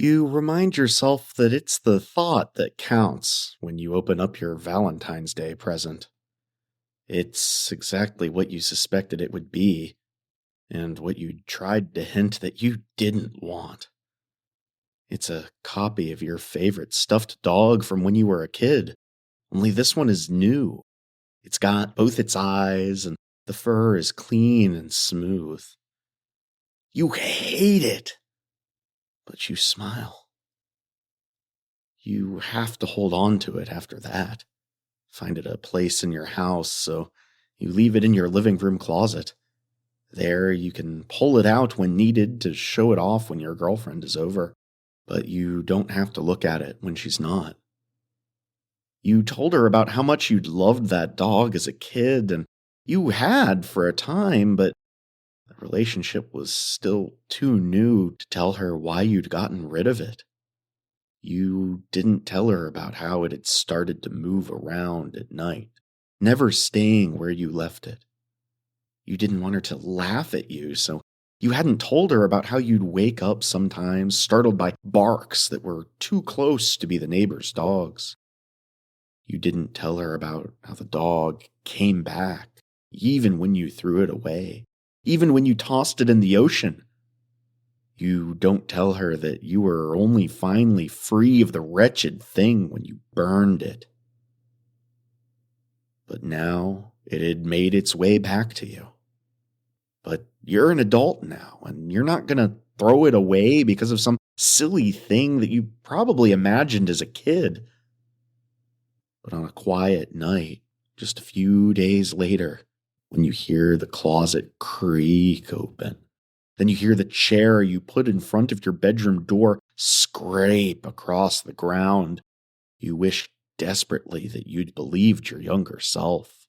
You remind yourself that it's the thought that counts when you open up your Valentine's Day present. It's exactly what you suspected it would be, and what you tried to hint that you didn't want. It's a copy of your favorite stuffed dog from when you were a kid, only this one is new. It's got both its eyes, and the fur is clean and smooth. You hate it, but you smile. You have to hold on to it after that. Find it a place in your house, so you leave it in your living room closet. There you can pull it out when needed to show it off when your girlfriend is over, but you don't have to look at it when she's not. You told her about how much you'd loved that dog as a kid, and you had for a time, but the relationship was still too new to tell her why you'd gotten rid of it. You didn't tell her about how it had started to move around at night, never staying where you left it. You didn't want her to laugh at you, so you hadn't told her about how you'd wake up sometimes startled by barks that were too close to be the neighbor's dogs. You didn't tell her about how the dog came back, even when you threw it away, even when you tossed it in the ocean. You don't tell her that you were only finally free of the wretched thing when you burned it. But now it had made its way back to you. But you're an adult now, and you're not going to throw it away because of some silly thing that you probably imagined as a kid. But on a quiet night, just a few days later, when you hear the closet creak open, then you hear the chair you put in front of your bedroom door scrape across the ground. You wish desperately that you'd believed your younger self.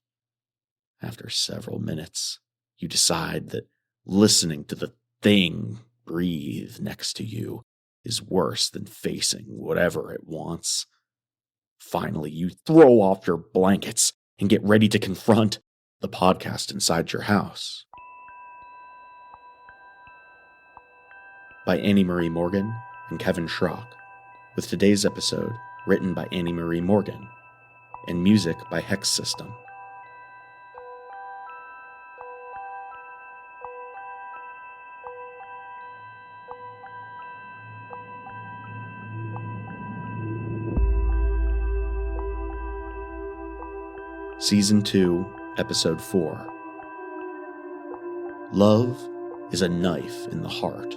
After several minutes, you decide that listening to the thing breathe next to you is worse than facing whatever it wants. Finally, you throw off your blankets and get ready to confront the podcast inside your house. By Annie Marie Morgan and Kevin Schrock, with today's episode written by Annie Marie Morgan and music by Hex System. Season 2, Episode 4. Love is a knife in the heart.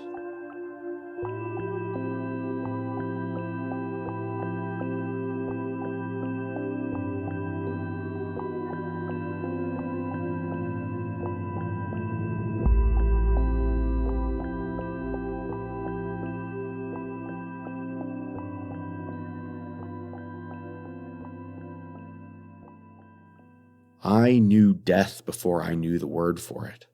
I knew death before I knew the word for it,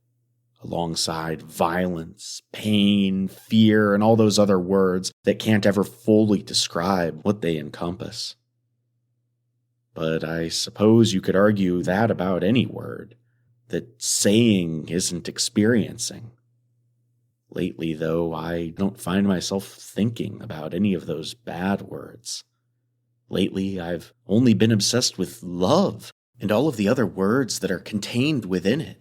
alongside violence, pain, fear, and all those other words that can't ever fully describe what they encompass. But I suppose you could argue that about any word, that saying isn't experiencing. Lately, though, I don't find myself thinking about any of those bad words. Lately, I've only been obsessed with love and all of the other words that are contained within it.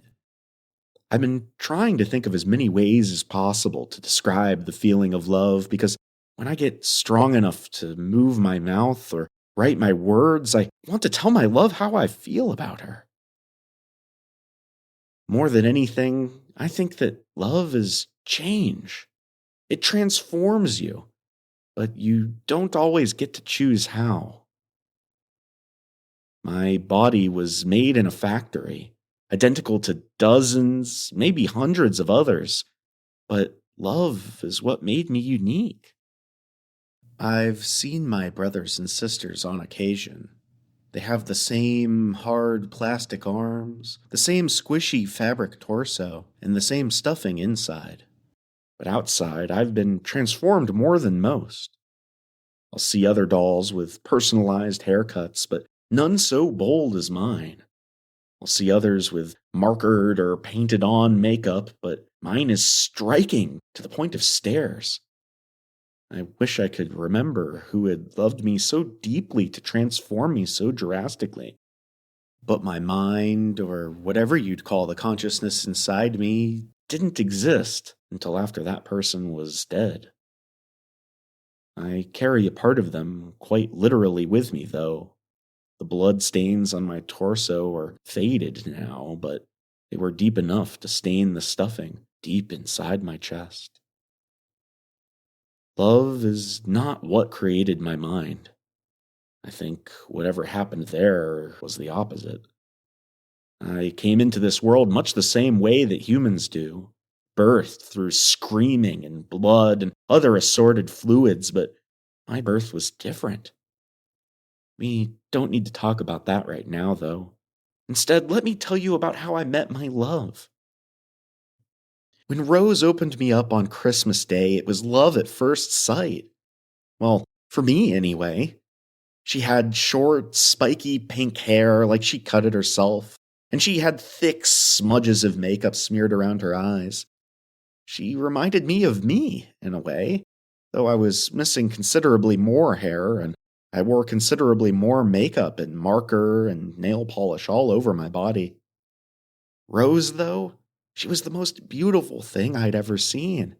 I've been trying to think of as many ways as possible to describe the feeling of love, because when I get strong enough to move my mouth or write my words, I want to tell my love how I feel about her. More than anything, I think that love is change. It transforms you, but you don't always get to choose how. My body was made in a factory, identical to dozens, maybe hundreds of others, but love is what made me unique. I've seen my brothers and sisters on occasion. They have the same hard plastic arms, the same squishy fabric torso, and the same stuffing inside. But outside, I've been transformed more than most. I'll see other dolls with personalized haircuts, but none so bold as mine. I'll see others with markered or painted on makeup, but mine is striking to the point of stares. I wish I could remember who had loved me so deeply to transform me so drastically. But my mind, or whatever you'd call the consciousness inside me, didn't exist until after that person was dead. I carry a part of them quite literally with me, though. The blood stains on my torso are faded now, but they were deep enough to stain the stuffing deep inside my chest. Love is not what created my mind. I think whatever happened there was the opposite. I came into this world much the same way that humans do, birthed through screaming and blood and other assorted fluids, but my birth was different. We don't need to talk about that right now, though. Instead, let me tell you about how I met my love. When Rose opened me up on Christmas Day, it was love at first sight. Well, for me anyway. She had short, spiky pink hair like she cut it herself, and she had thick smudges of makeup smeared around her eyes. She reminded me of me, in a way, though I was missing considerably more hair, and I wore considerably more makeup and marker and nail polish all over my body. Rose, though, she was the most beautiful thing I'd ever seen.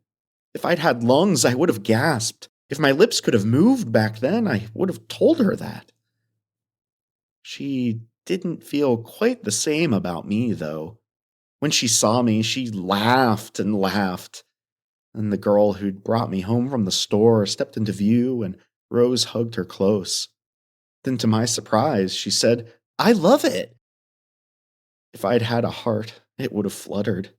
If I'd had lungs, I would have gasped. If my lips could have moved back then, I would have told her that. She didn't feel quite the same about me, though. When she saw me, she laughed and laughed. And the girl who'd brought me home from the store stepped into view, and Rose hugged her close. Then, to my surprise, she said, "I love it." If I'd had a heart, it would have fluttered.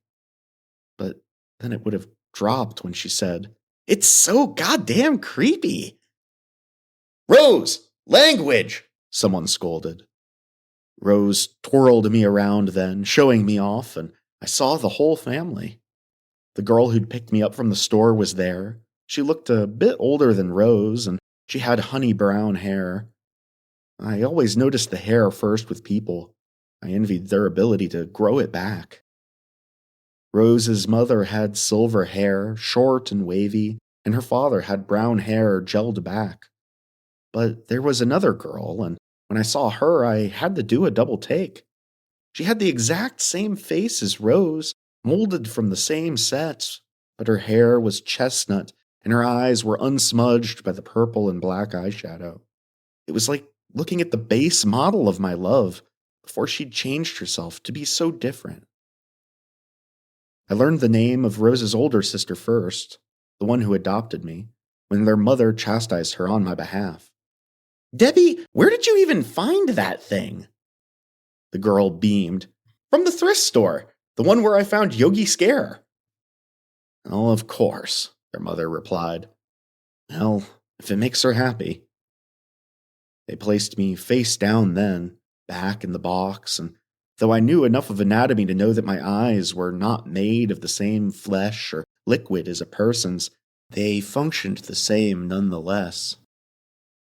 But then it would have dropped when she said, "It's so goddamn creepy." "Rose, language!" someone scolded. Rose twirled me around then, showing me off, and I saw the whole family. The girl who'd picked me up from the store was there. She looked a bit older than Rose, and she had honey brown hair. I always noticed the hair first with people. I envied their ability to grow it back. Rose's mother had silver hair, short and wavy, and her father had brown hair gelled back. But there was another girl, and when I saw her, I had to do a double take. She had the exact same face as Rose, molded from the same sets, but her hair was chestnut, and her eyes were unsmudged by the purple and black eyeshadow. It was like looking at the base model of my love before she'd changed herself to be so different. I learned the name of Rose's older sister first, the one who adopted me, when their mother chastised her on my behalf. "Debbie, where did you even find that thing?" The girl beamed. "From the thrift store, the one where I found Yogi Scare." "Oh, of course," their mother replied. "Well, if it makes her happy." They placed me face down then, back in the box, and though I knew enough of anatomy to know that my eyes were not made of the same flesh or liquid as a person's, they functioned the same nonetheless.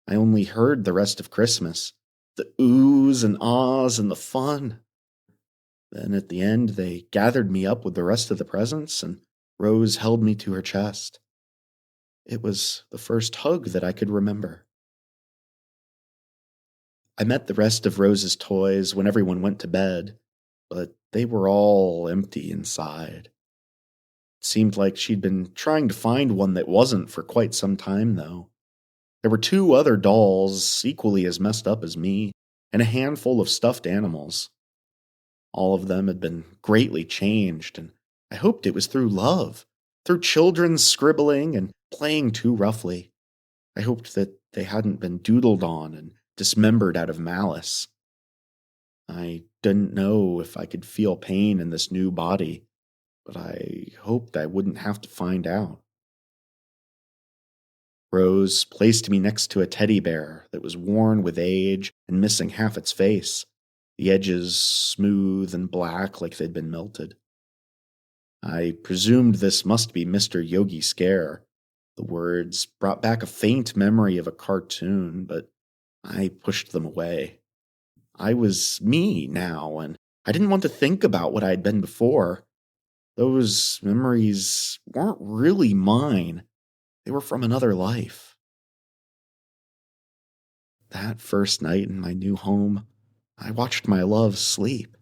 I only heard the rest of Christmas, the oohs and ahs and the fun. Then at the end, they gathered me up with the rest of the presents, and Rose held me to her chest. It was the first hug that I could remember. I met the rest of Rose's toys when everyone went to bed, but they were all empty inside. It seemed like she'd been trying to find one that wasn't for quite some time, though. There were 2 other dolls, equally as messed up as me, and a handful of stuffed animals. All of them had been greatly changed, and I hoped it was through love, through children's scribbling and playing too roughly. I hoped that they hadn't been doodled on and dismembered out of malice. I didn't know if I could feel pain in this new body, but I hoped I wouldn't have to find out. Rose placed me next to a teddy bear that was worn with age and missing half its face, the edges smooth and black like they'd been melted. I presumed this must be Mr. Yogi Scare. The words brought back a faint memory of a cartoon, but I pushed them away. I was me now, and I didn't want to think about what I'd been before. Those memories weren't really mine. They were from another life. That first night in my new home, I watched my love sleep.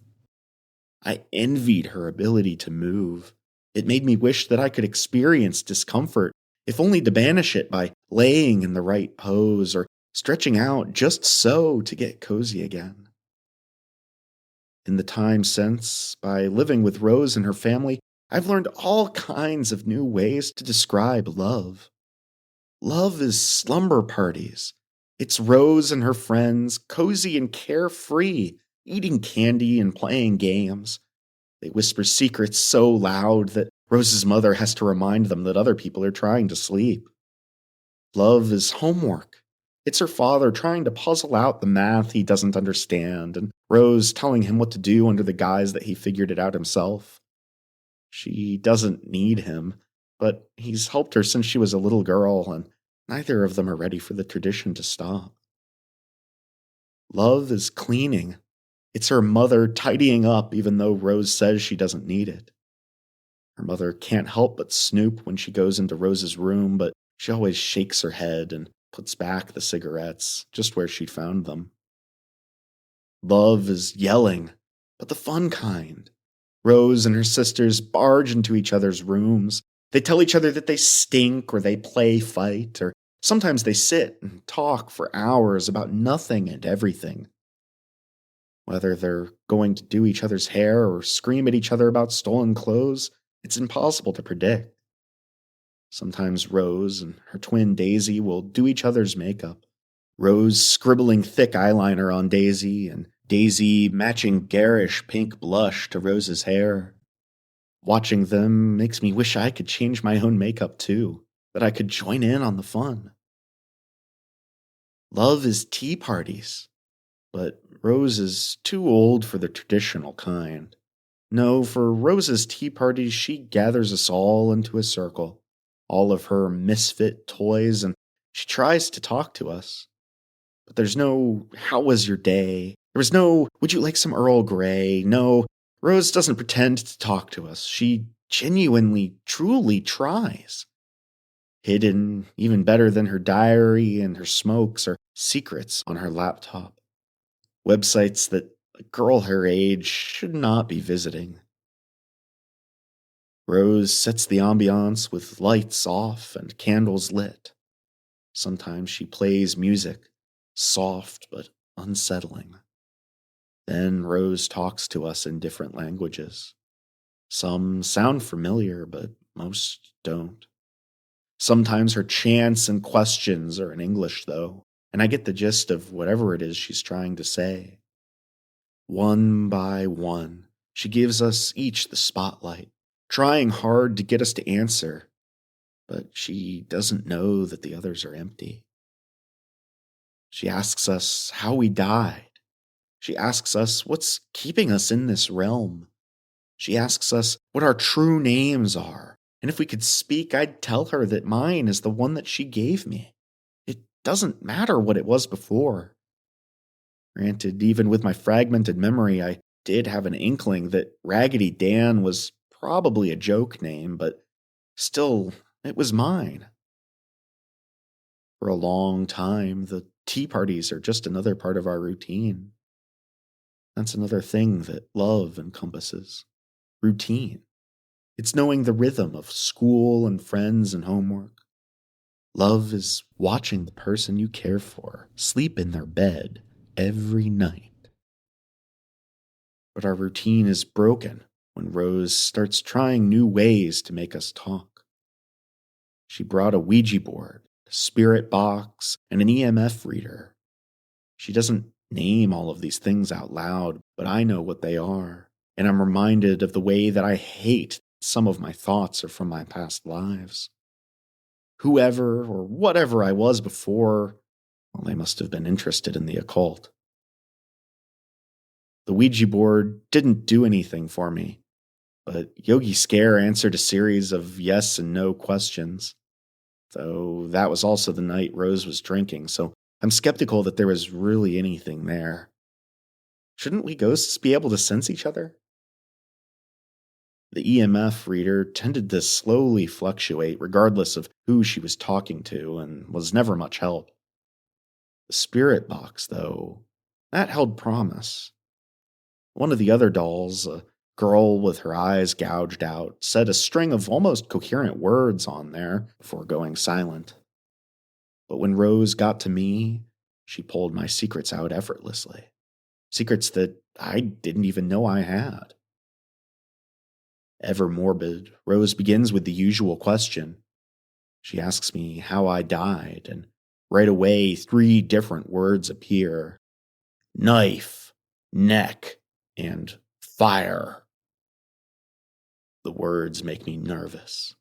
I envied her ability to move. It made me wish that I could experience discomfort, if only to banish it by laying in the right pose or stretching out just so to get cozy again. In the time since, by living with Rose and her family, I've learned all kinds of new ways to describe love. Love is slumber parties. It's Rose and her friends, cozy and carefree, eating candy and playing games. They whisper secrets so loud that Rose's mother has to remind them that other people are trying to sleep. Love is homework. It's her father trying to puzzle out the math he doesn't understand, and Rose telling him what to do under the guise that he figured it out himself. She doesn't need him, but he's helped her since she was a little girl, and neither of them are ready for the tradition to stop. Love is cleaning. It's her mother tidying up even though Rose says she doesn't need it. Her mother can't help but snoop when she goes into Rose's room, but she always shakes her head and puts back the cigarettes just where she found them. Love is yelling, but the fun kind. Rose and her sisters barge into each other's rooms. They tell each other that they stink or they play fight, or sometimes they sit and talk for hours about nothing and everything. Whether they're going to do each other's hair or scream at each other about stolen clothes, it's impossible to predict. Sometimes Rose and her twin Daisy will do each other's makeup. Rose scribbling thick eyeliner on Daisy, and Daisy matching garish pink blush to Rose's hair. Watching them makes me wish I could change my own makeup too, that I could join in on the fun. Love is tea parties, but Rose is too old for the traditional kind. No, for Rose's tea parties, she gathers us all into a circle, all of her misfit toys, and she tries to talk to us. But there's no, how was your day? There was no, would you like some Earl Grey? No, Rose doesn't pretend to talk to us. She genuinely, truly tries. Hidden, even better than her diary and her smokes, are secrets on her laptop. Websites that a girl her age should not be visiting. Rose sets the ambiance with lights off and candles lit. Sometimes she plays music, soft but unsettling. Then Rose talks to us in different languages. Some sound familiar, but most don't. Sometimes her chants and questions are in English, though, and I get the gist of whatever it is she's trying to say. One by one, she gives us each the spotlight, trying hard to get us to answer, but she doesn't know that the others are empty. She asks us how we died. She asks us what's keeping us in this realm. She asks us what our true names are, and if we could speak, I'd tell her that mine is the one that she gave me. It doesn't matter what it was before. Granted, even with my fragmented memory, I did have an inkling that Raggedy Dan was probably a joke name, but still, it was mine. For a long time, the tea parties are just another part of our routine. That's another thing that love encompasses. Routine. It's knowing the rhythm of school and friends and homework. Love is watching the person you care for sleep in their bed every night. But our routine is broken when Rose starts trying new ways to make us talk. She brought a Ouija board, a spirit box, and an EMF reader. She doesn't name all of these things out loud, but I know what they are, and I'm reminded of the way that I hate some of my thoughts are from my past lives. Whoever or whatever I was before, well, they must have been interested in the occult. The Ouija board didn't do anything for me, but Yogi Scare answered a series of yes and no questions. Though that was also the night Rose was drinking, so I'm skeptical that there was really anything there. Shouldn't we ghosts be able to sense each other? The EMF reader tended to slowly fluctuate regardless of who she was talking to and was never much help. The spirit box, though, that held promise. One of the other dolls, a girl with her eyes gouged out, said a string of almost coherent words on there before going silent. But when Rose got to me, she pulled my secrets out effortlessly. Secrets that I didn't even know I had. Ever morbid, Rose begins with the usual question. She asks me how I died, and right away 3 different words appear: knife, neck, and fire. The words make me nervous.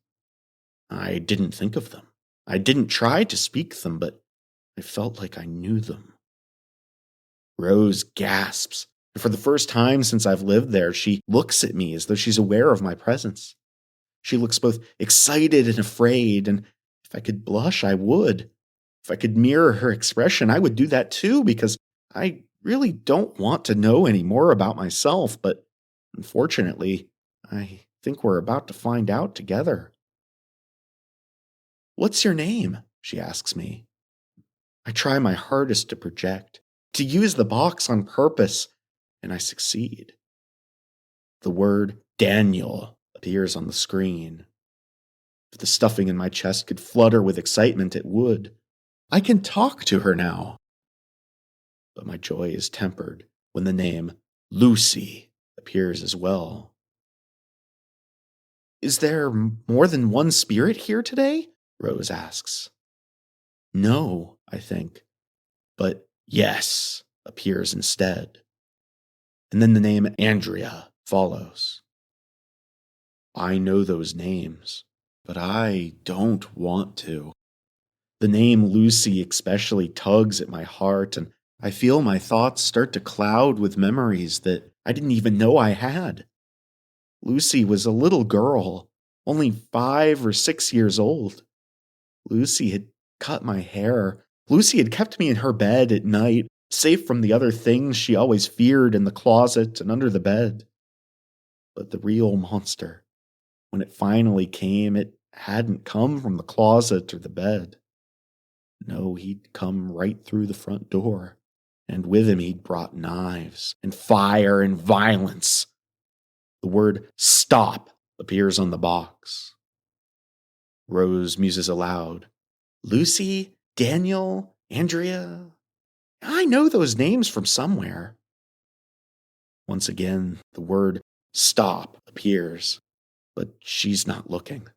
I didn't think of them. I didn't try to speak them, but I felt like I knew them. Rose gasps. For the first time since I've lived there, she looks at me as though she's aware of my presence. She looks both excited and afraid, and if I could blush, I would. If I could mirror her expression, I would do that too, because I really don't want to know any more about myself, but unfortunately, I think we're about to find out together. "What's your name?" she asks me. I try my hardest to project, to use the box on purpose, and I succeed. The word Daniel appears on the screen. If the stuffing in my chest could flutter with excitement, it would. I can talk to her now. But my joy is tempered when the name Lucy appears as well. "Is there more than one spirit here today?" Rose asks. "No," I think, but yes appears instead. And then the name Andrea follows. I know those names, but I don't want to. The name Lucy especially tugs at my heart, and I feel my thoughts start to cloud with memories that I didn't even know I had. Lucy was a little girl, only 5 or 6 years old. Lucy had cut my hair. Lucy had kept me in her bed at night, safe from the other things she always feared in the closet and under the bed. But the real monster, when it finally came, it hadn't come from the closet or the bed. No, he'd come right through the front door, and with him he'd brought knives and fire and violence. The word stop appears on the box. Rose muses aloud. Lucy, Daniel, Andrea. I know those names from somewhere. Once again, the word stop appears, but she's not looking.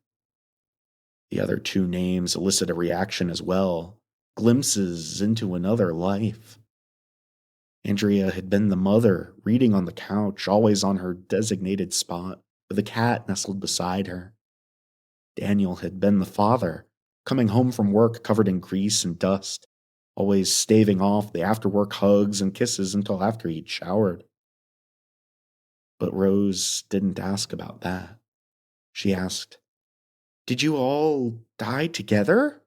The other 2 names elicit a reaction as well, glimpses into another life. Andrea had been the mother, reading on the couch, always on her designated spot, with a cat nestled beside her. Daniel had been the father, coming home from work covered in grease and dust, always staving off the after-work hugs and kisses until after he'd showered. But Rose didn't ask about that. She asked, "Did you all die together?"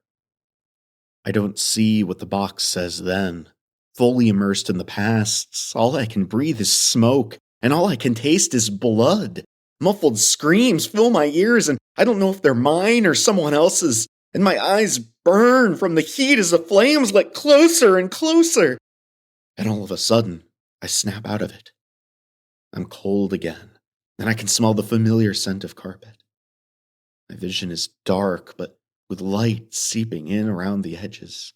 I don't see what the box says then. Fully immersed in the past, all I can breathe is smoke, and all I can taste is blood. Muffled screams fill my ears, and I don't know if they're mine or someone else's, and my eyes burn from the heat as the flames get closer and closer. And all of a sudden, I snap out of it. I'm cold again, and I can smell the familiar scent of carpet. My vision is dark, but with light seeping in around the edges.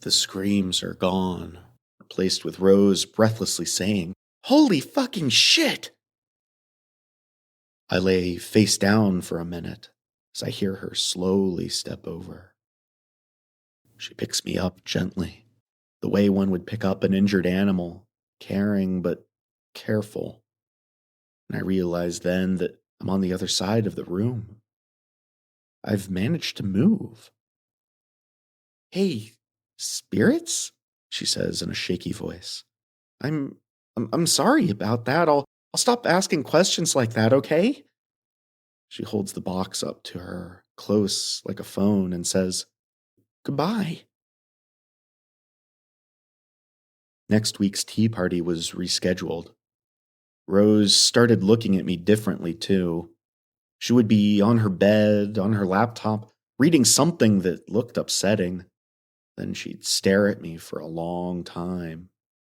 The screams are gone, replaced with Rose breathlessly saying, "Holy fucking shit!" I lay face down for a minute as I hear her slowly step over. She picks me up gently, the way one would pick up an injured animal, caring but careful. And I realize then that I'm on the other side of the room. I've managed to move. "Hey, spirits?" she says in a shaky voice. I'm sorry about that. I'll stop asking questions like that, okay?" She holds the box up to her, close like a phone, and says, "Goodbye." Next week's tea party was rescheduled. Rose started looking at me differently, too. She would be on her bed, on her laptop, reading something that looked upsetting. Then she'd stare at me for a long time,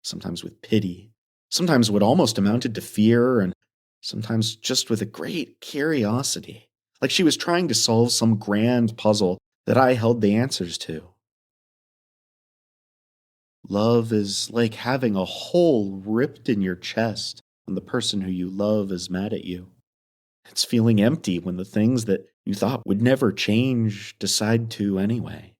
sometimes with pity, sometimes what almost amounted to fear, and sometimes just with a great curiosity, like she was trying to solve some grand puzzle that I held the answers to. Love is like having a hole ripped in your chest when the person who you love is mad at you. It's feeling empty when the things that you thought would never change decide to anyway.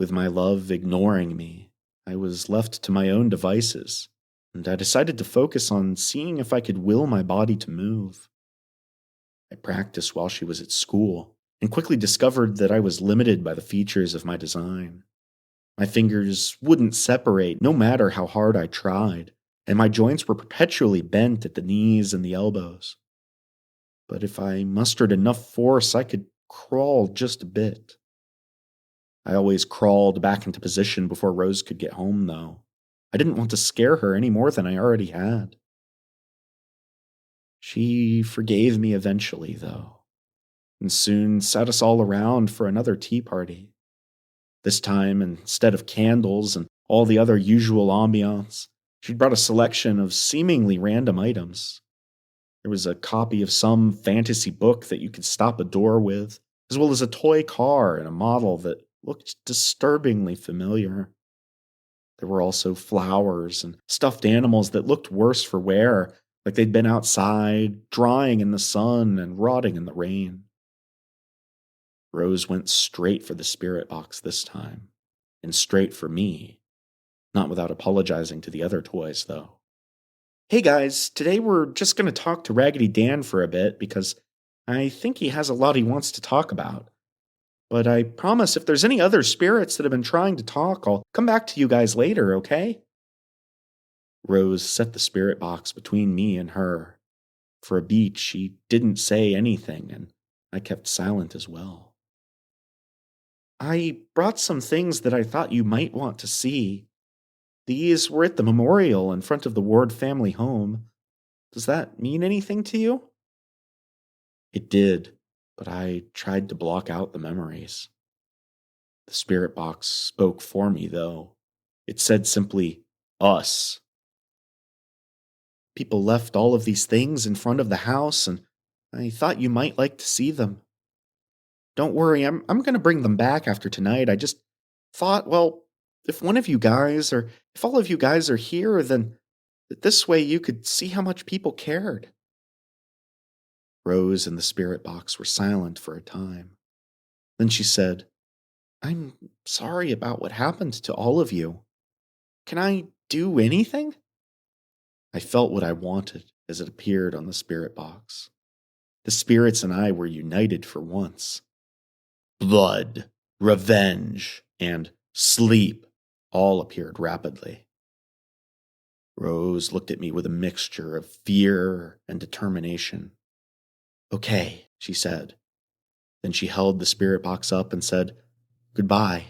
With my love ignoring me, I was left to my own devices, and I decided to focus on seeing if I could will my body to move. I practiced while she was at school, and quickly discovered that I was limited by the features of my design. My fingers wouldn't separate no matter how hard I tried, and my joints were perpetually bent at the knees and the elbows. But if I mustered enough force, I could crawl just a bit. I always crawled back into position before Rose could get home, though. I didn't want to scare her any more than I already had. She forgave me eventually, though, and soon sat us all around for another tea party. This time, instead of candles and all the other usual ambiance, she'd brought a selection of seemingly random items. There was a copy of some fantasy book that you could stop a door with, as well as a toy car and a model that looked disturbingly familiar. There were also flowers and stuffed animals that looked worse for wear, like they'd been outside, drying in the sun and rotting in the rain. Rose went straight for the spirit box this time, and straight for me, not without apologizing to the other toys, though. Hey guys, today we're just going to talk to Raggedy Dan for a bit because I think he has a lot he wants to talk about. But I promise if there's any other spirits that have been trying to talk, I'll come back to you guys later, okay? Rose set the spirit box between me and her. For a beat, she didn't say anything, and I kept silent as well. I brought some things that I thought you might want to see. These were at the memorial in front of the Ward family home. Does that mean anything to you? It did, but I tried to block out the memories. The spirit box spoke for me, though. It said simply, us. People left all of these things in front of the house, and I thought you might like to see them. Don't worry, I'm going to bring them back after tonight. I just thought, well, if one of you guys, or if all of you guys are here, then this way you could see how much people cared. Rose and the spirit box were silent for a time. Then she said, I'm sorry about what happened to all of you. Can I do anything? I felt what I wanted as it appeared on the spirit box. The spirits and I were united for once. Blood, revenge, and sleep all appeared rapidly. Rose looked at me with a mixture of fear and determination. Okay, she said. Then she held the spirit box up and said, goodbye.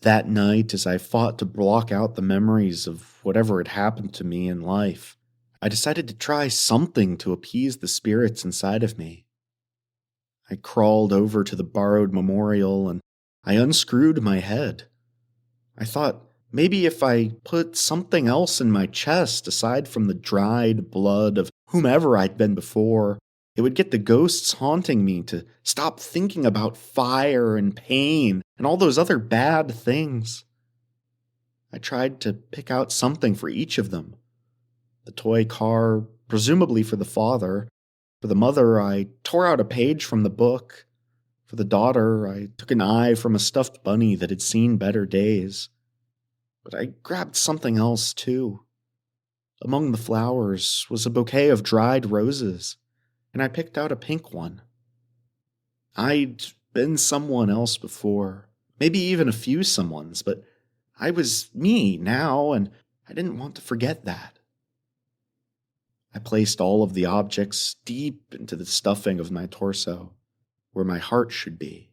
That night, as I fought to block out the memories of whatever had happened to me in life, I decided to try something to appease the spirits inside of me. I crawled over to the borrowed memorial and I unscrewed my head. I thought maybe if I put something else in my chest aside from the dried blood of whomever I'd been before, it would get the ghosts haunting me to stop thinking about fire and pain and all those other bad things. I tried to pick out something for each of them. The toy car, presumably for the father. For the mother, I tore out a page from the book. For the daughter, I took an eye from a stuffed bunny that had seen better days. But I grabbed something else, too. Among the flowers was a bouquet of dried roses, and I picked out a pink one. I'd been someone else before, maybe even a few someones, but I was me now, and I didn't want to forget that. I placed all of the objects deep into the stuffing of my torso, where my heart should be,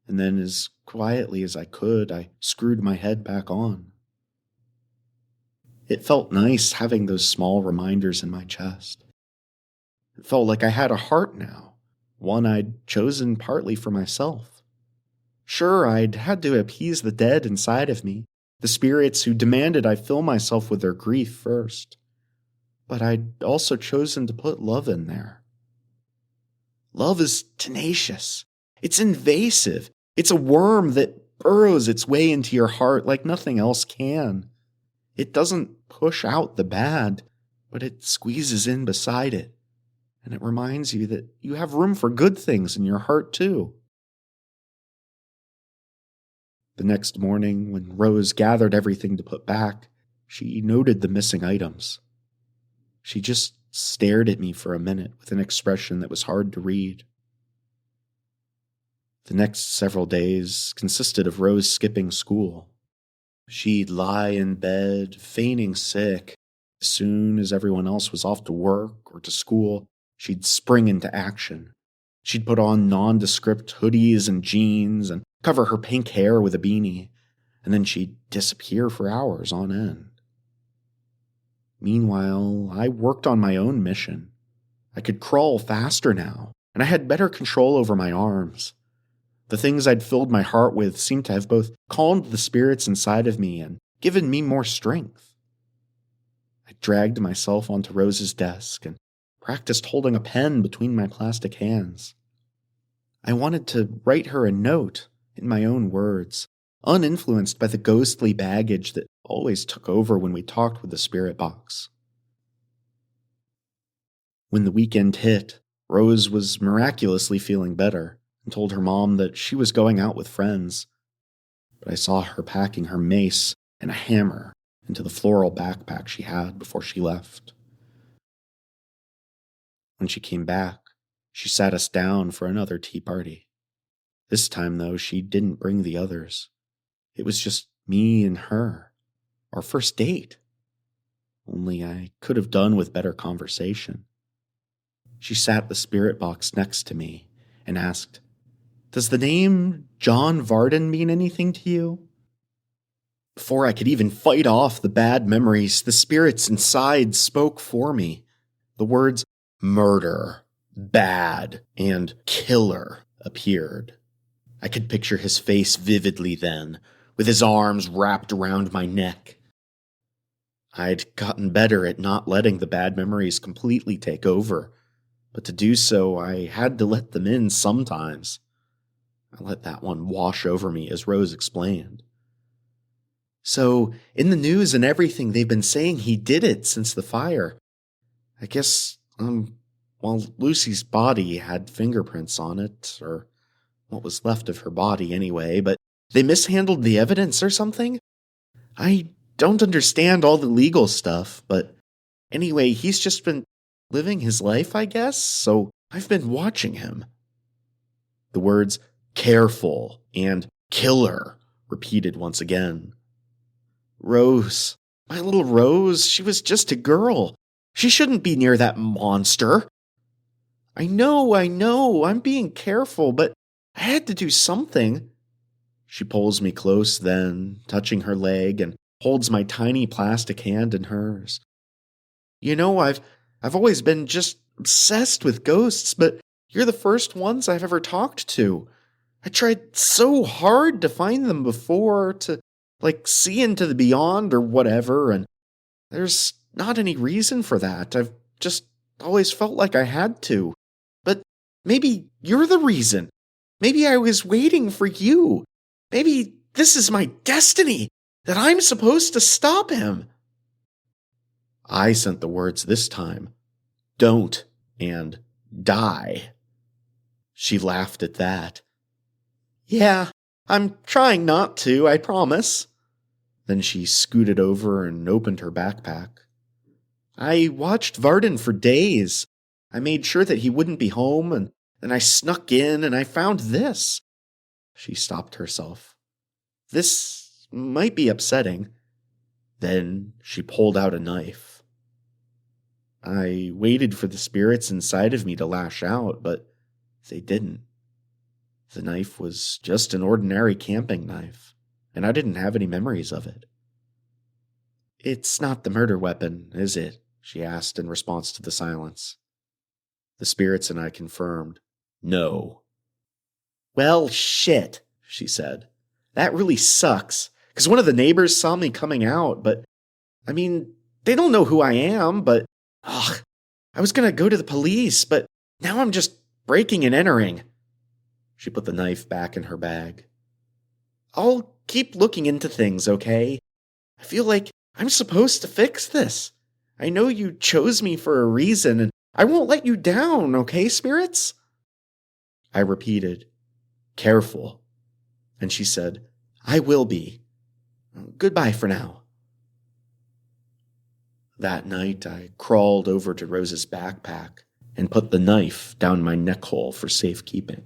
and then as quietly as I could, I screwed my head back on. It felt nice having those small reminders in my chest. It felt like I had a heart now, one I'd chosen partly for myself. Sure, I'd had to appease the dead inside of me, the spirits who demanded I fill myself with their grief first. But I'd also chosen to put love in there. Love is tenacious. It's invasive. It's a worm that burrows its way into your heart like nothing else can. It doesn't push out the bad, but it squeezes in beside it. And it reminds you that you have room for good things in your heart too. The next morning, when Rose gathered everything to put back, she noted the missing items. She just stared at me for a minute with an expression that was hard to read. The next several days consisted of Rose skipping school. She'd lie in bed, feigning sick. As soon as everyone else was off to work or to school, she'd spring into action. She'd put on nondescript hoodies and jeans and cover her pink hair with a beanie, and then she'd disappear for hours on end. Meanwhile, I worked on my own mission. I could crawl faster now, and I had better control over my arms. The things I'd filled my heart with seemed to have both calmed the spirits inside of me and given me more strength. I dragged myself onto Rose's desk and practiced holding a pen between my plastic hands. I wanted to write her a note in my own words, uninfluenced by the ghostly baggage that always took over when we talked with the spirit box. When the weekend hit, Rose was miraculously feeling better and told her mom that she was going out with friends. But I saw her packing her mace and a hammer into the floral backpack she had before she left. When she came back, she sat us down for another tea party. This time, though, she didn't bring the others. It was just me and her, our first date. Only I could have done with better conversation. She sat the spirit box next to me and asked, "Does the name John Varden mean anything to you?" Before I could even fight off the bad memories, the spirits inside spoke for me. The words murder, bad, and killer appeared. I could picture his face vividly then, with his arms wrapped around my neck. I'd gotten better at not letting the bad memories completely take over, but to do so, I had to let them in sometimes. I let that one wash over me, as Rose explained. So, in the news and everything, they've been saying he did it since the fire. I guess, well, Lucy's body had fingerprints on it, or what was left of her body anyway, but they mishandled the evidence or something? I don't understand all the legal stuff, but anyway, he's just been living his life, I guess, so I've been watching him. The words careful and killer repeated once again. Rose, my little Rose, she was just a girl. She shouldn't be near that monster. I know, I'm being careful, but I had to do something. She pulls me close then, touching her leg, and holds my tiny plastic hand in hers. You know, I've always been just obsessed with ghosts, but you're the first ones I've ever talked to. I tried so hard to find them before, to, see into the beyond or whatever, and there's not any reason for that. I've just always felt like I had to. But maybe you're the reason. Maybe I was waiting for you. Maybe this is my destiny, that I'm supposed to stop him. I sent the words this time. Don't and die. She laughed at that. Yeah, I'm trying not to, I promise. Then she scooted over and opened her backpack. I watched Varden for days. I made sure that he wouldn't be home, and then I snuck in and I found this. She stopped herself. This might be upsetting. Then she pulled out a knife. I waited for the spirits inside of me to lash out, but they didn't. The knife was just an ordinary camping knife, and I didn't have any memories of it. It's not the murder weapon, is it? She asked in response to the silence. The spirits and I confirmed, no. Well, shit, she said. That really sucks, because one of the neighbors saw me coming out, but, they don't know who I am, but, I was going to go to the police, but now I'm just breaking and entering. She put the knife back in her bag. I'll keep looking into things, okay? I feel like I'm supposed to fix this. I know you chose me for a reason, and I won't let you down, okay, spirits? I repeated, careful. And she said, I will be. Goodbye for now. That night, I crawled over to Rose's backpack and put the knife down my neck hole for safekeeping.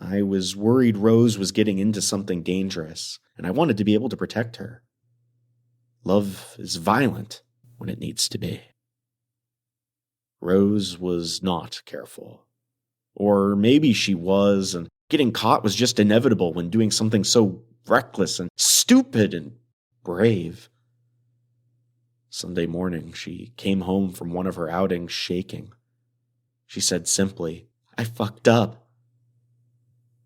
I was worried Rose was getting into something dangerous, and I wanted to be able to protect her. Love is violent when it needs to be. Rose was not careful. Or maybe she was, and getting caught was just inevitable when doing something so reckless and stupid and brave. Sunday morning, she came home from one of her outings shaking. She said simply, I fucked up.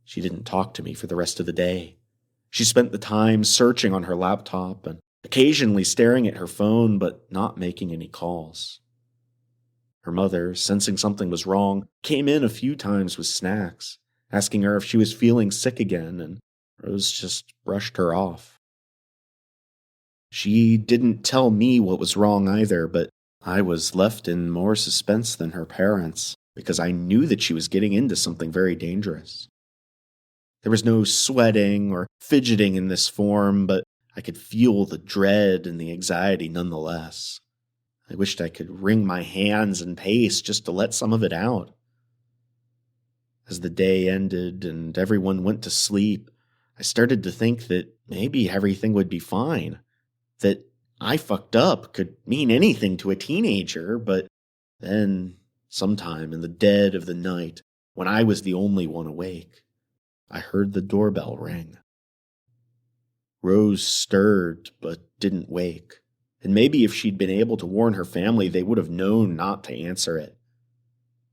She didn't talk to me for the rest of the day. She spent the time searching on her laptop and occasionally staring at her phone, but not making any calls. Her mother, sensing something was wrong, came in a few times with snacks, asking her if she was feeling sick again, and Rose just brushed her off. She didn't tell me what was wrong either, but I was left in more suspense than her parents, because I knew that she was getting into something very dangerous. There was no sweating or fidgeting in this form, but I could feel the dread and the anxiety nonetheless. I wished I could wring my hands and pace just to let some of it out. As the day ended and everyone went to sleep, I started to think that maybe everything would be fine. That I fucked up could mean anything to a teenager, but then, sometime in the dead of the night, when I was the only one awake, I heard the doorbell ring. Rose stirred, but didn't wake, and maybe if she'd been able to warn her family, they would have known not to answer it.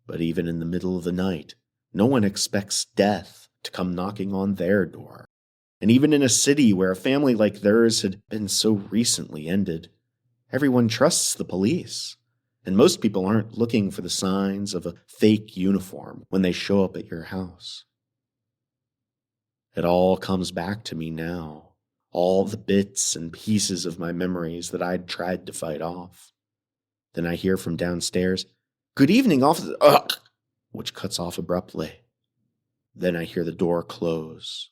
But even in the middle of the night, no one expects death to come knocking on their door. And even in a city where a family like theirs had been so recently ended, everyone trusts the police. And most people aren't looking for the signs of a fake uniform when they show up at your house. It all comes back to me now, all the bits and pieces of my memories that I'd tried to fight off. Then I hear from downstairs, "Good evening, officer," which cuts off abruptly. Then I hear the door close.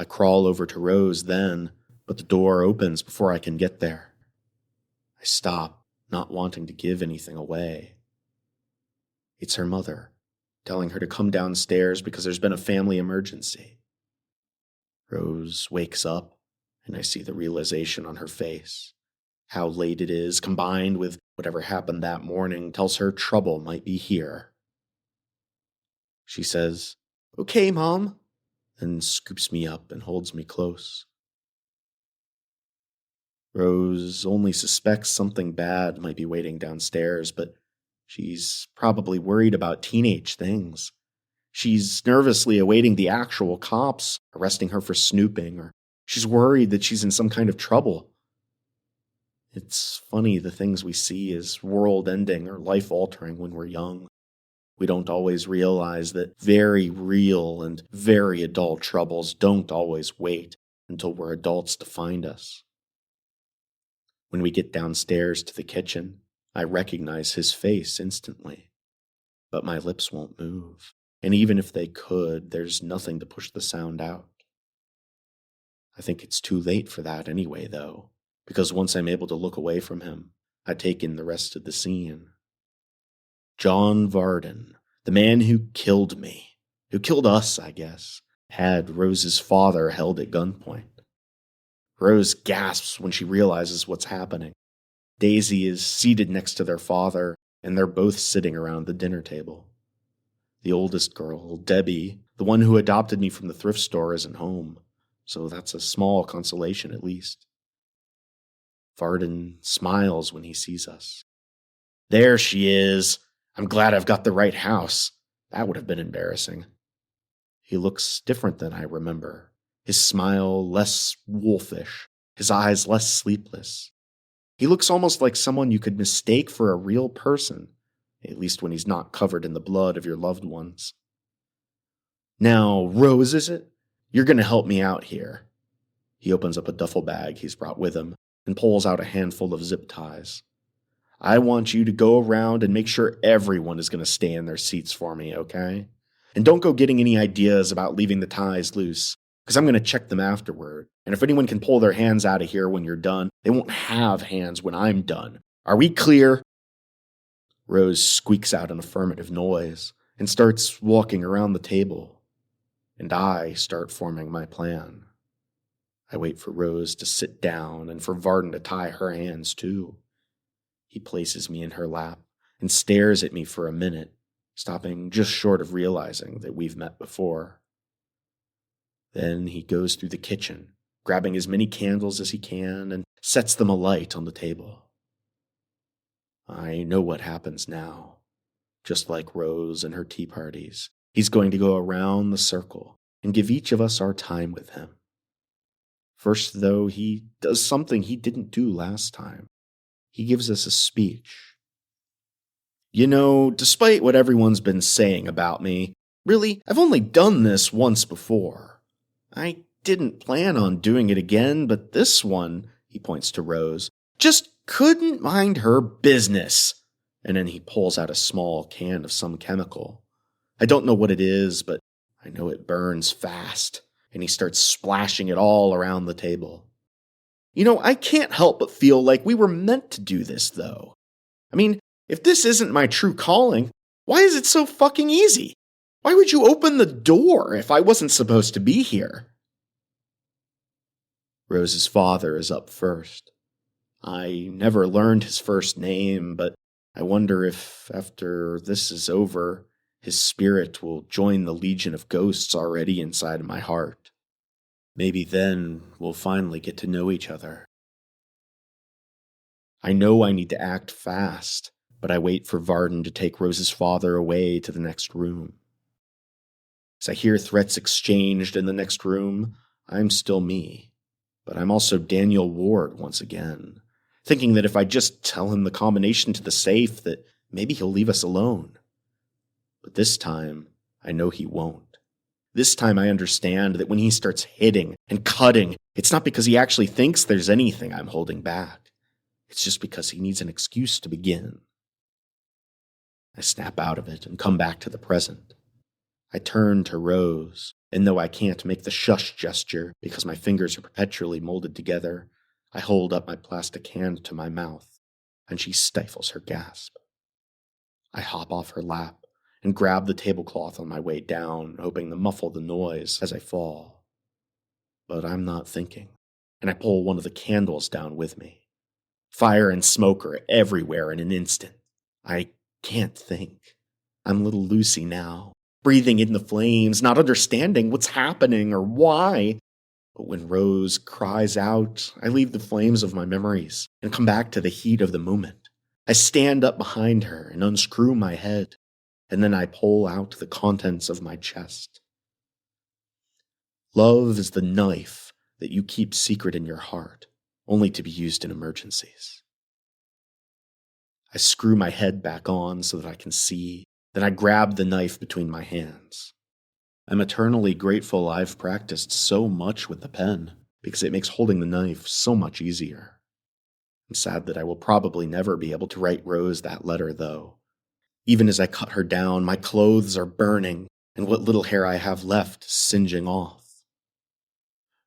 I crawl over to Rose then, but the door opens before I can get there. I stop, not wanting to give anything away. It's her mother, telling her to come downstairs because there's been a family emergency. Rose wakes up, and I see the realization on her face. How late it is, combined with whatever happened that morning, tells her trouble might be here. She says, "Okay, Mom," and scoops me up and holds me close. Rose only suspects something bad might be waiting downstairs, but she's probably worried about teenage things. She's nervously awaiting the actual cops arresting her for snooping, or she's worried that she's in some kind of trouble. It's funny the things we see as world-ending or life-altering when we're young. We don't always realize that very real and very adult troubles don't always wait until we're adults to find us. When we get downstairs to the kitchen, I recognize his face instantly. But my lips won't move, and even if they could, there's nothing to push the sound out. I think it's too late for that anyway, though, because once I'm able to look away from him, I take in the rest of the scene. John Varden, the man who killed me, who killed us, I guess, had Rose's father held at gunpoint. Rose gasps when she realizes what's happening. Daisy is seated next to their father, and they're both sitting around the dinner table. The oldest girl, Debbie, the one who adopted me from the thrift store, isn't home, so that's a small consolation at least. Varden smiles when he sees us. There she is. I'm glad I've got the right house. That would have been embarrassing. He looks different than I remember. His smile less wolfish, his eyes less sleepless. He looks almost like someone you could mistake for a real person, at least when he's not covered in the blood of your loved ones. Now, Rose, is it? You're going to help me out here. He opens up a duffel bag he's brought with him and pulls out a handful of zip ties. I want you to go around and make sure everyone is going to stay in their seats for me, okay? And don't go getting any ideas about leaving the ties loose, because I'm going to check them afterward. And if anyone can pull their hands out of here when you're done, they won't have hands when I'm done. Are we clear? Rose squeaks out an affirmative noise and starts walking around the table. And I start forming my plan. I wait for Rose to sit down and for Varden to tie her hands too. He places me in her lap and stares at me for a minute, stopping just short of realizing that we've met before. Then he goes through the kitchen, grabbing as many candles as he can and sets them alight on the table. I know what happens now. Just like Rose and her tea parties, he's going to go around the circle and give each of us our time with him. First, though, he does something he didn't do last time. He gives us a speech. You know, despite what everyone's been saying about me, really, I've only done this once before. I didn't plan on doing it again, but this one, he points to Rose, just couldn't mind her business. And then he pulls out a small can of some chemical. I don't know what it is, but I know it burns fast, and he starts splashing it all around the table. You know, I can't help but feel like we were meant to do this, though. I mean, if this isn't my true calling, why is it so fucking easy? Why would you open the door if I wasn't supposed to be here? Rose's father is up first. I never learned his first name, but I wonder if, after this is over, his spirit will join the legion of ghosts already inside of my heart. Maybe then we'll finally get to know each other. I know I need to act fast, but I wait for Varden to take Rose's father away to the next room. As I hear threats exchanged in the next room, I'm still me, but I'm also Daniel Ward once again, thinking that if I just tell him the combination to the safe, that maybe he'll leave us alone. But this time, I know he won't. This time I understand that when he starts hitting and cutting, it's not because he actually thinks there's anything I'm holding back. It's just because he needs an excuse to begin. I snap out of it and come back to the present. I turn to Rose, and though I can't make the shush gesture because my fingers are perpetually molded together, I hold up my plastic hand to my mouth, and she stifles her gasp. I hop off her lap and grab the tablecloth on my way down, hoping to muffle the noise as I fall. But I'm not thinking, and I pull one of the candles down with me. Fire and smoke are everywhere in an instant. I can't think. I'm little Lucy now, breathing in the flames, not understanding what's happening or why. But when Rose cries out, I leave the flames of my memories and come back to the heat of the moment. I stand up behind her and unscrew my head, and then I pull out the contents of my chest. Love is the knife that you keep secret in your heart, only to be used in emergencies. I screw my head back on so that I can see, then I grab the knife between my hands. I'm eternally grateful I've practiced so much with the pen, because it makes holding the knife so much easier. I'm sad that I will probably never be able to write Rose that letter, though. Even as I cut her down, my clothes are burning, and what little hair I have left is singeing off.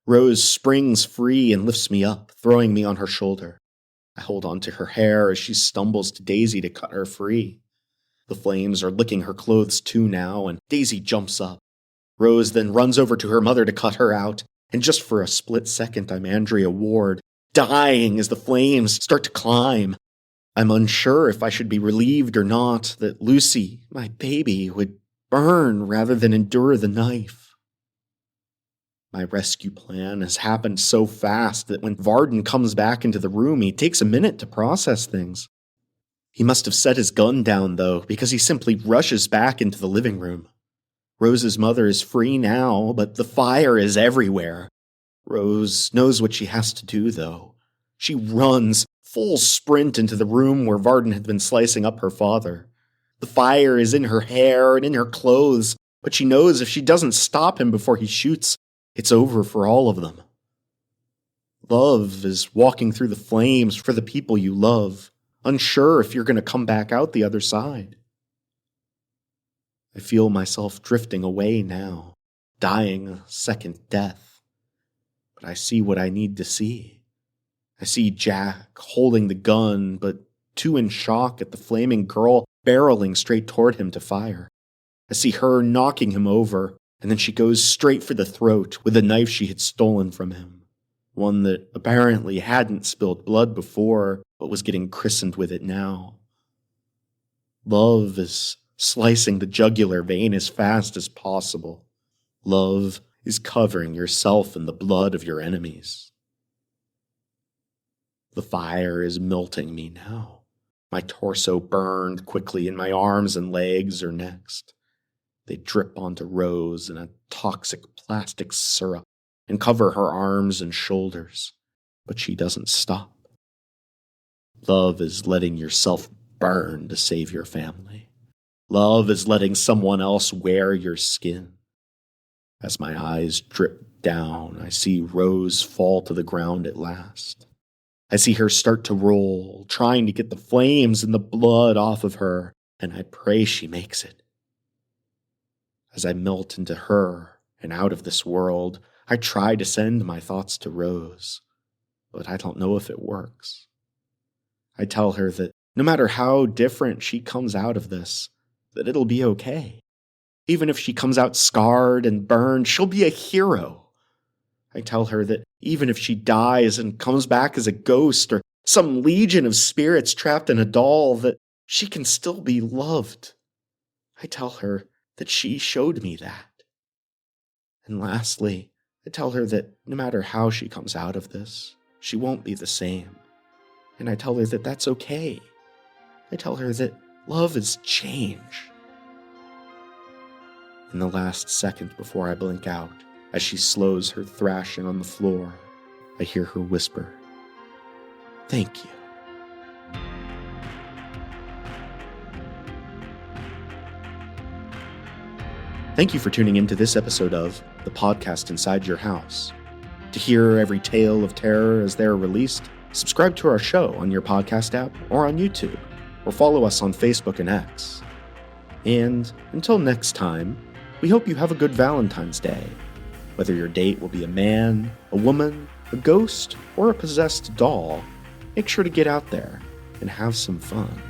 Rose springs free and lifts me up, throwing me on her shoulder. I hold on to her hair as she stumbles to Daisy to cut her free. The flames are licking her clothes too now, and Daisy jumps up. Rose then runs over to her mother to cut her out, and just for a split second I'm Andrea Ward, dying as the flames start to climb. I'm unsure if I should be relieved or not that Lucy, my baby, would burn rather than endure the knife. My rescue plan has happened so fast that when Varden comes back into the room, he takes a minute to process things. He must have set his gun down, though, because he simply rushes back into the living room. Rose's mother is free now, but the fire is everywhere. Rose knows what she has to do, though. She runs, full sprint, into the room where Varden had been slicing up her father. The fire is in her hair and in her clothes, but she knows if she doesn't stop him before he shoots, it's over for all of them. Love is walking through the flames for the people you love, unsure if you're going to come back out the other side. I feel myself drifting away now, dying a second death. But I see what I need to see. I see Jack holding the gun, but too in shock at the flaming girl barreling straight toward him to fire. I see her knocking him over, and then she goes straight for the throat with the knife she had stolen from him. One that apparently hadn't spilled blood before, but was getting christened with it now. Love is slicing the jugular vein as fast as possible. Love is covering yourself in the blood of your enemies. The fire is melting me now. My torso burned quickly, and my arms and legs are next. They drip onto Rose in a toxic plastic syrup and cover her arms and shoulders, but she doesn't stop. Love is letting yourself burn to save your family. Love is letting someone else wear your skin. As my eyes drip down, I see Rose fall to the ground at last. I see her start to roll, trying to get the flames and the blood off of her, and I pray she makes it. As I melt into her and out of this world, I try to send my thoughts to Rose, but I don't know if it works. I tell her that no matter how different she comes out of this, that it'll be okay. Even if she comes out scarred and burned, she'll be a hero. I tell her that even if she dies and comes back as a ghost or some legion of spirits trapped in a doll, that she can still be loved. I tell her that she showed me that. And lastly, I tell her that no matter how she comes out of this, she won't be the same. And I tell her that that's okay. I tell her that love is change. In the last second before I blink out, as she slows her thrashing on the floor, I hear her whisper, "Thank you." Thank you for tuning into this episode of The Podcast Inside Your House. To hear every tale of terror as they're released, subscribe to our show on your podcast app or on YouTube, or follow us on Facebook and X. And until next time, we hope you have a good Valentine's Day. Whether your date will be a man, a woman, a ghost, or a possessed doll, make sure to get out there and have some fun.